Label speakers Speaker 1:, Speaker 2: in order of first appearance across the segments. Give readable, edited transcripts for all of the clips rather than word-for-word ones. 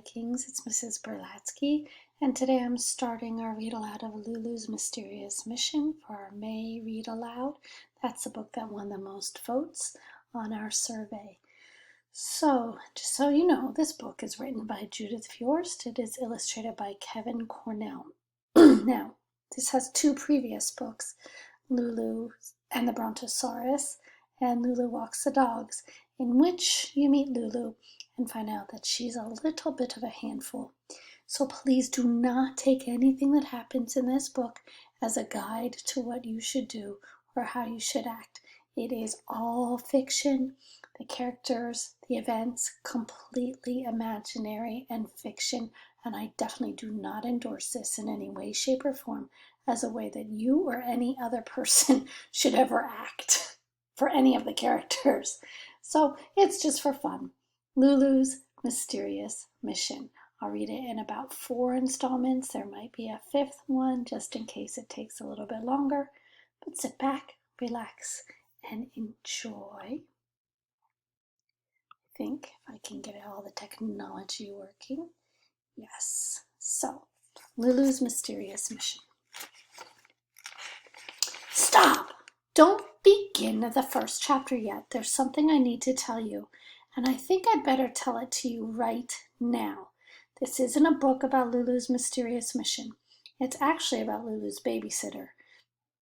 Speaker 1: Vikings, it's Mrs. Berlatsky, and today I'm starting our read aloud of Lulu's Mysterious Mission for our May Read Aloud. That's the book that won the most votes on our survey. So, just so you know, this book is written by Judith Viorst. It is illustrated by Kevin Cornell. Now, this has two previous books, Lulu and the Brontosaurus and Lulu Walks the Dogs, in which you meet Lulu and find out that she's a little bit of a handful. So please do not take anything that happens in this book as a guide to what you should do or how you should act. It is all fiction. The characters, the events, completely imaginary and fiction, and I definitely do not endorse this in any way, shape, or form as a way that you or any other person should ever act for any of the characters. So it's just for fun. Lulu's Mysterious Mission. I'll read it in about 4 installments. There might be a 5th one just in case it takes a little bit longer. But sit back, relax, and enjoy. I think if I can get all the technology working. Yes. So, Lulu's Mysterious Mission. Stop! Don't begin the first chapter yet. There's something I need to tell you, and I think I'd better tell it to you right now. This isn't a book about Lulu's mysterious mission. It's actually about Lulu's babysitter.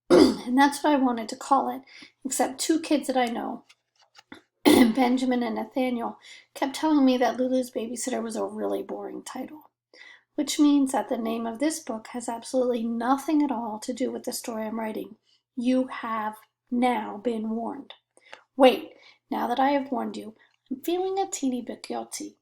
Speaker 1: And that's what I wanted to call it, except 2 kids that I know, Benjamin and Nathaniel, kept telling me that Lulu's babysitter was a really boring title, which means that the name of this book has absolutely nothing at all to do with the story I'm writing. You have now been warned. Wait, now that I have warned you, I'm feeling a teeny bit guilty.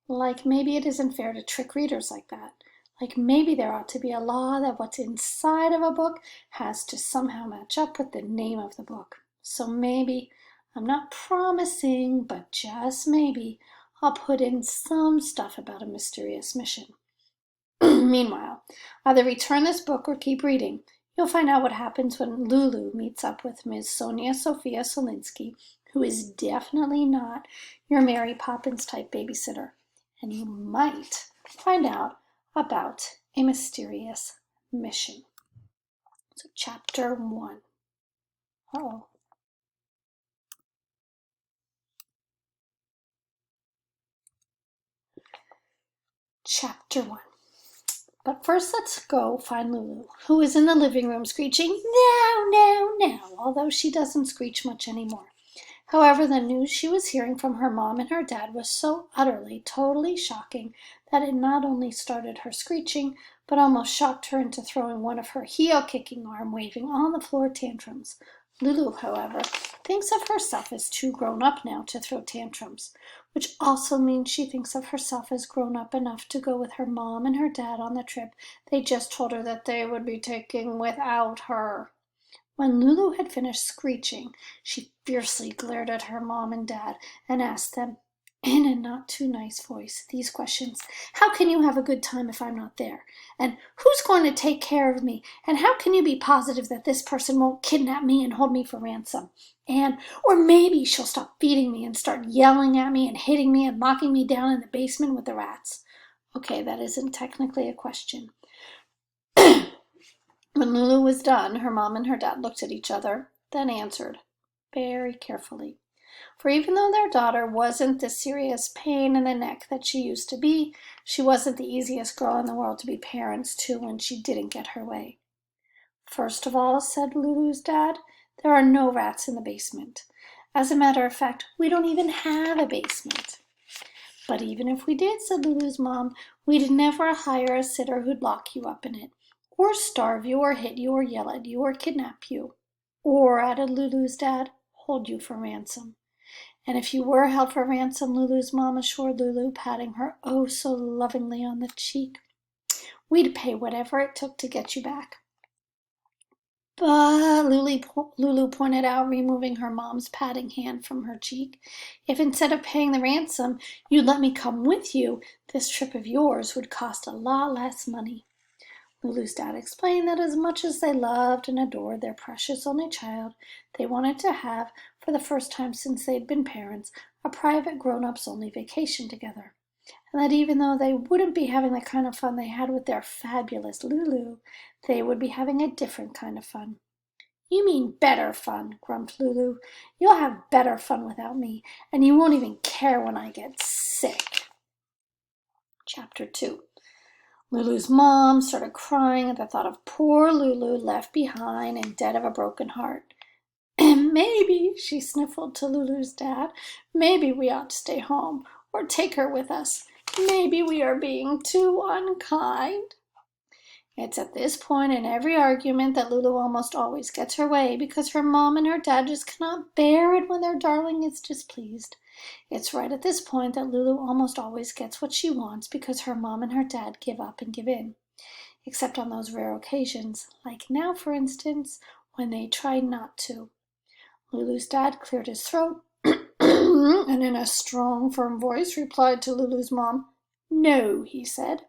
Speaker 1: Like maybe it isn't fair to trick readers like that. Like maybe there ought to be a law that what's inside of a book has to somehow match up with the name of the book. So maybe, I'm not promising, but just maybe, I'll put in some stuff about a mysterious mission. Meanwhile, either return this book or keep reading. You'll find out what happens when Lulu meets up with Ms. Sonia Sophia Solinsky, who is definitely not your Mary Poppins type babysitter. And you might find out about a mysterious mission. So chapter 1. Uh-oh. Chapter 1. But first let's go find Lulu, who is in the living room screeching, "Now, now, now," although she doesn't screech much anymore. However, the news she was hearing from her mom and her dad was so utterly, totally shocking that it not only started her screeching, but almost shocked her into throwing one of her heel-kicking, arm-waving, on-the-floor tantrums. Lulu, however, thinks of herself as too grown-up now to throw tantrums, which also means she thinks of herself as grown-up enough to go with her mom and her dad on the trip they just told her that they would be taking without her. When Lulu had finished screeching, she fiercely glared at her mom and dad and asked them, in a not-too-nice voice, these questions. How can you have a good time if I'm not there? And who's going to take care of me? And how can you be positive that this person won't kidnap me and hold me for ransom? And, or maybe she'll stop feeding me and start yelling at me and hitting me and locking me down in the basement with the rats. Okay, that isn't technically a question. When Lulu was done, her mom and her dad looked at each other, then answered, very carefully. For even though their daughter wasn't the serious pain in the neck that she used to be, she wasn't the easiest girl in the world to be parents to when she didn't get her way. First of all, said Lulu's dad, there are no rats in the basement. As a matter of fact, we don't even have a basement. But even if we did, said Lulu's mom, we'd never hire a sitter who'd lock you up in it, or starve you, or hit you, or yell at you, or kidnap you. Or, added Lulu's dad, hold you for ransom. And if you were held for ransom, Lulu's mom assured Lulu, patting her oh so lovingly on the cheek, we'd pay whatever it took to get you back. But, Lulu pointed out, removing her mom's patting hand from her cheek, if instead of paying the ransom, you'd let me come with you, this trip of yours would cost a lot less money. Lulu's dad explained that as much as they loved and adored their precious only child, they wanted to have, for the first time since they'd been parents, a private grown-ups only vacation together. and that even though they wouldn't be having the kind of fun they had with their fabulous Lulu, they would be having a different kind of fun. "You mean better fun," grumped Lulu. "You'll have better fun without me, and you won't even care when I get sick." Chapter 2. Lulu's mom started crying at the thought of poor Lulu left behind and dead of a broken heart. "Maybe," she sniffled to Lulu's dad, "maybe we ought to stay home or take her with us. Maybe we are being too unkind." It's at this point in every argument that Lulu almost always gets her way because her mom and her dad just cannot bear it when their darling is displeased. It's right at this point that Lulu almost always gets what she wants because her mom and her dad give up and give in. Except on those rare occasions, like now for instance, when they try not to. Lulu's dad cleared his throat and in a strong, firm voice replied to Lulu's mom. "No," he said.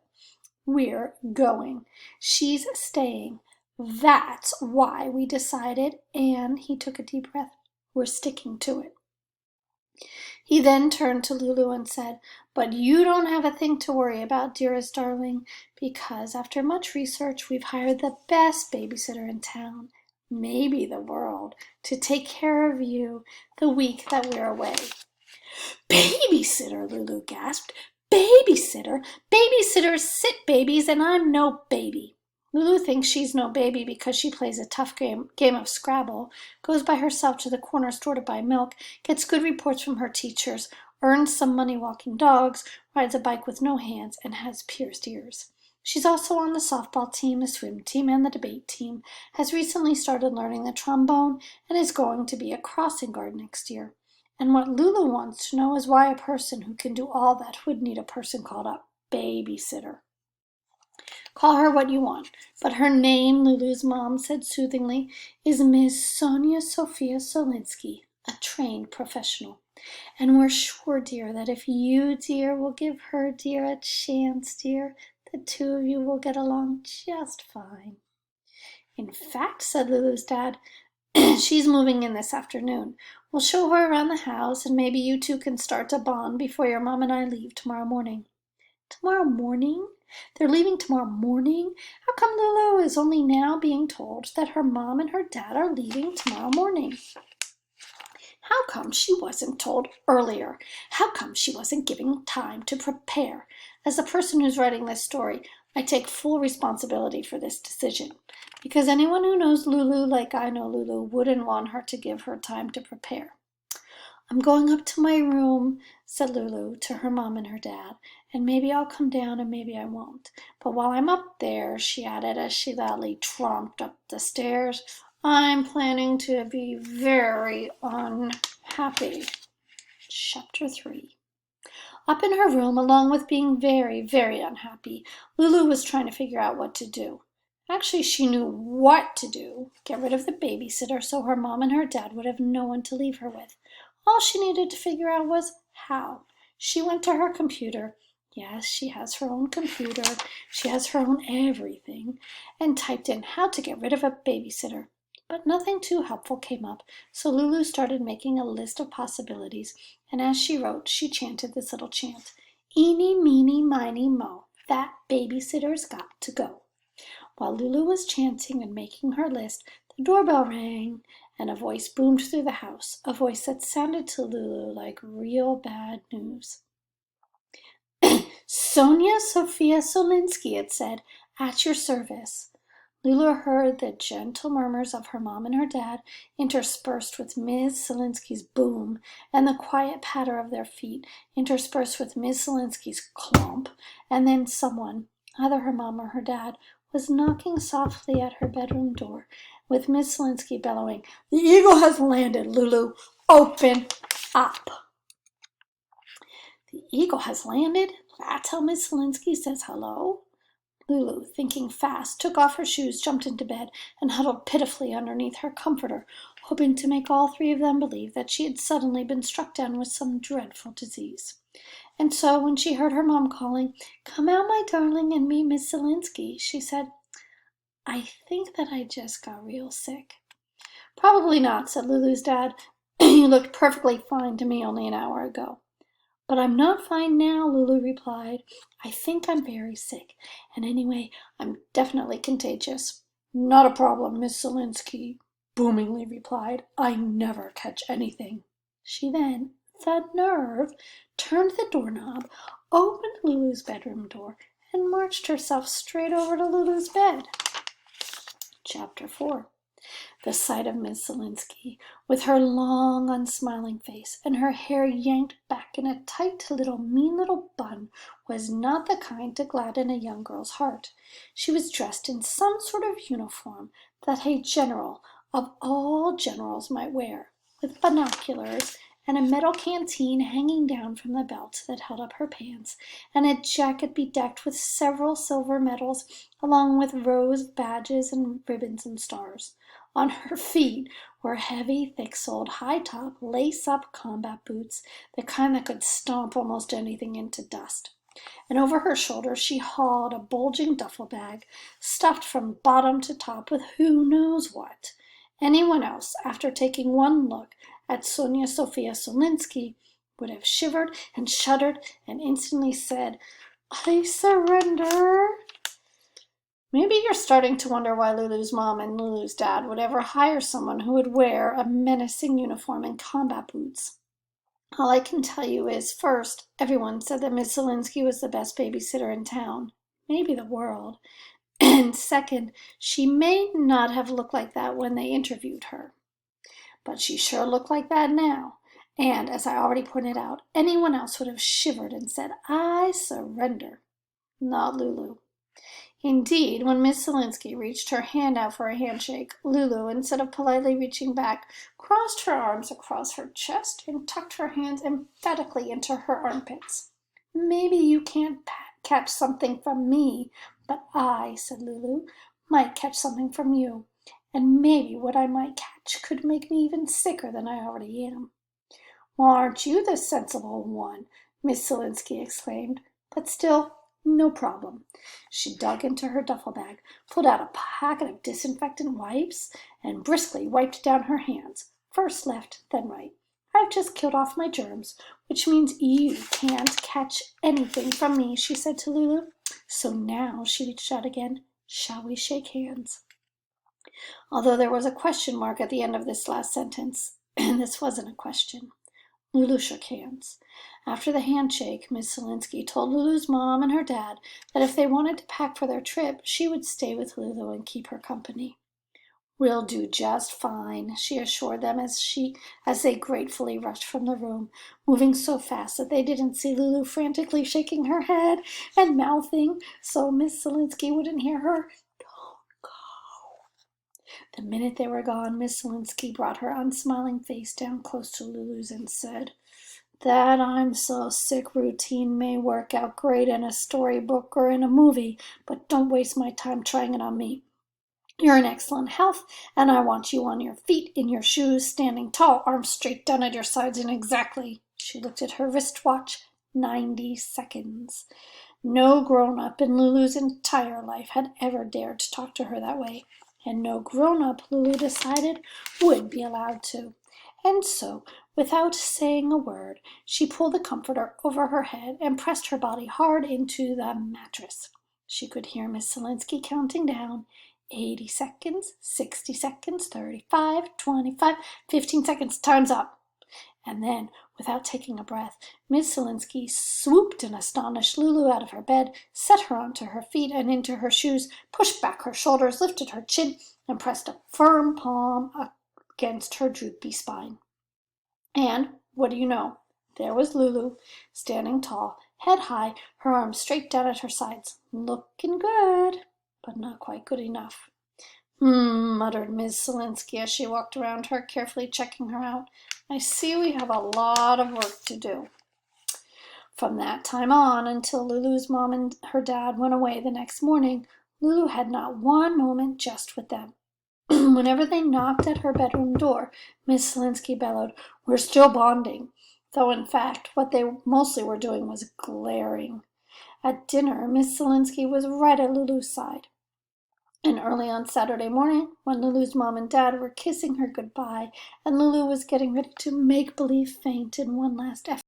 Speaker 1: "We're going. She's staying. That's why we decided," and he took a deep breath, "we're sticking to it." He then turned to Lulu and said, "But you don't have a thing to worry about, dearest darling, because after much research we've hired the best babysitter in town, maybe the world, to take care of you the week that we're away." "Babysitter," Lulu gasped. "Babysitter? Babysitters sit babies, and I'm no baby." Lulu thinks she's no baby because she plays a tough game of Scrabble, goes by herself to the corner store to buy milk, gets good reports from her teachers, earns some money walking dogs, rides a bike with no hands, and has pierced ears. She's also on the softball team, the swim team, and the debate team, has recently started learning the trombone, and is going to be a crossing guard next year. And what Lulu wants to know is why a person who can do all that would need a person called a babysitter. "Call her what you want, but her name," Lulu's mom said soothingly, "is Miss Sonia Sophia Solinsky, a trained professional. And we're sure, dear, that if you, dear, will give her, dear, a chance, dear, the two of you will get along just fine." "In fact," said Lulu's dad, "she's moving in this afternoon. We'll show her around the house, and maybe you two can start to bond before your mom and I leave tomorrow morning." "Tomorrow morning? They're leaving tomorrow morning? How come Lulu is only now being told that her mom and her dad are leaving tomorrow morning? How come she wasn't told earlier? How come she wasn't given time to prepare? As the person who's writing this story, I take full responsibility for this decision, because anyone who knows Lulu like I know Lulu wouldn't want her to give her time to prepare." "I'm going up to my room," said Lulu to her mom and her dad, "and maybe I'll come down and maybe I won't. But while I'm up there," she added as she loudly tromped up the stairs, "I'm planning to be very unhappy." Chapter 3. Up in her room, along with being very, very unhappy, Lulu was trying to figure out what to do. Actually, she knew what to do. Get rid of the babysitter so her mom and her dad would have no one to leave her with. All she needed to figure out was how. She went to her computer. Yes, she has her own computer. She has her own everything. And typed in how to get rid of a babysitter. But nothing too helpful came up, so Lulu started making a list of possibilities, and as she wrote, she chanted this little chant. "Eeny, meeny, miny, mo, that babysitter's got to go." While Lulu was chanting and making her list, the doorbell rang, and a voice boomed through the house, a voice that sounded to Lulu like real bad news. "Sonia Sophia Solinsky," it said, "at your service." Lulu heard the gentle murmurs of her mom and her dad, interspersed with Miss Solinsky's boom, and the quiet patter of their feet, interspersed with Miss Solinsky's clomp, and then someone, either her mom or her dad, was knocking softly at her bedroom door, with Miss Solinsky bellowing, "The eagle has landed, Lulu! Open up!" The eagle has landed? That's how Miss Solinsky says hello? Lulu, thinking fast, took off her shoes, jumped into bed, and huddled pitifully underneath her comforter, hoping to make all three of them believe that she had suddenly been struck down with some dreadful disease. And so, when she heard her mom calling, "Come out, my darling, and meet Miss Solinsky," she said, "I think that I just got real sick." "Probably not," said Lulu's dad. "You looked perfectly fine to me only an hour ago." "But I'm not fine now," Lulu replied. "I think I'm very sick, and anyway, I'm definitely contagious." "Not a problem, Miss Selinski," boomingly replied. "I never catch anything." She then, the nerve, turned the doorknob, opened Lulu's bedroom door, and marched herself straight over to Lulu's bed. Chapter 4. The sight of Miss Selinski, with her long, unsmiling face and her hair yanked back in a tight mean little bun, was not the kind to gladden a young girl's heart. She was dressed in some sort of uniform that a general of all generals might wear, with binoculars and a metal canteen hanging down from the belt that held up her pants, and a jacket bedecked with several silver medals, along with rows of badges and ribbons and stars. On her feet were heavy, thick-soled, high-top, lace-up combat boots, the kind that could stomp almost anything into dust. And over her shoulders she hauled a bulging duffel bag, stuffed from bottom to top with who knows what. Anyone else, after taking one look at Sonia Sophia Selinski, would have shivered and shuddered and instantly said, "I surrender." Maybe you're starting to wonder why Lulu's mom and Lulu's dad would ever hire someone who would wear a menacing uniform and combat boots. All I can tell you is, first, everyone said that Miss Selinski was the best babysitter in town, maybe the world. And second, she may not have looked like that when they interviewed her. But she sure looked like that now. And, as I already pointed out, anyone else would have shivered and said, "I surrender." Not Lulu. Indeed, when Miss Selinski reached her hand out for a handshake, Lulu, instead of politely reaching back, crossed her arms across her chest and tucked her hands emphatically into her armpits. "Maybe you can't catch something from me, but I," said Lulu, "might catch something from you. And maybe what I might catch could make me even sicker than I already am." "Well, aren't you the sensible one?" Miss Selinski exclaimed. "But still, no problem." She dug into her duffel bag, pulled out a packet of disinfectant wipes, and briskly wiped down her hands, first left, then right. "I've just killed off my germs, which means you can't catch anything from me," she said to Lulu. "So now," she reached out again, "shall we shake hands?" Although there was a question mark at the end of this last sentence, and this wasn't a question. Lulu shook hands. After the handshake, Miss Selinski told Lulu's mom and her dad that if they wanted to pack for their trip, she would stay with Lulu and keep her company. "We'll do just fine," she assured them as they gratefully rushed from the room, moving so fast that they didn't see Lulu frantically shaking her head and mouthing so Miss Selinski wouldn't hear her, "Don't go." The minute they were gone, Miss Selinski brought her unsmiling face down close to Lulu's and said, "That I'm so sick routine may work out great in a storybook or in a movie, but don't waste my time trying it on me. You're in excellent health, and I want you on your feet, in your shoes, standing tall, arms straight down at your sides in exactly," she looked at her wristwatch, 90 seconds. No grown-up in Lulu's entire life had ever dared to talk to her that way, and no grown-up, Lulu decided, would be allowed to. And so, without saying a word, she pulled the comforter over her head and pressed her body hard into the mattress. She could hear Miss Selinski counting down, 80 seconds, 60 seconds, 35, 25, 15 seconds, time's up. And then, without taking a breath, Miss Selinski swooped and astonished Lulu out of her bed, set her onto her feet and into her shoes, pushed back her shoulders, lifted her chin, and pressed a firm palm against her droopy spine. And, what do you know? There was Lulu, standing tall, head high, her arms straight down at her sides, looking good, but not quite good enough. Muttered Miss Selinski as she walked around her, carefully checking her out. "I see we have a lot of work to do." From that time on, until Lulu's mom and her dad went away the next morning, Lulu had not one moment just with them. Whenever they knocked at her bedroom door, Miss Selinski bellowed, "We're still bonding," though in fact what they mostly were doing was glaring. At dinner, Miss Selinski was right at Lulu's side. And early on Saturday morning, when Lulu's mom and dad were kissing her goodbye, and Lulu was getting ready to make-believe faint in one last effort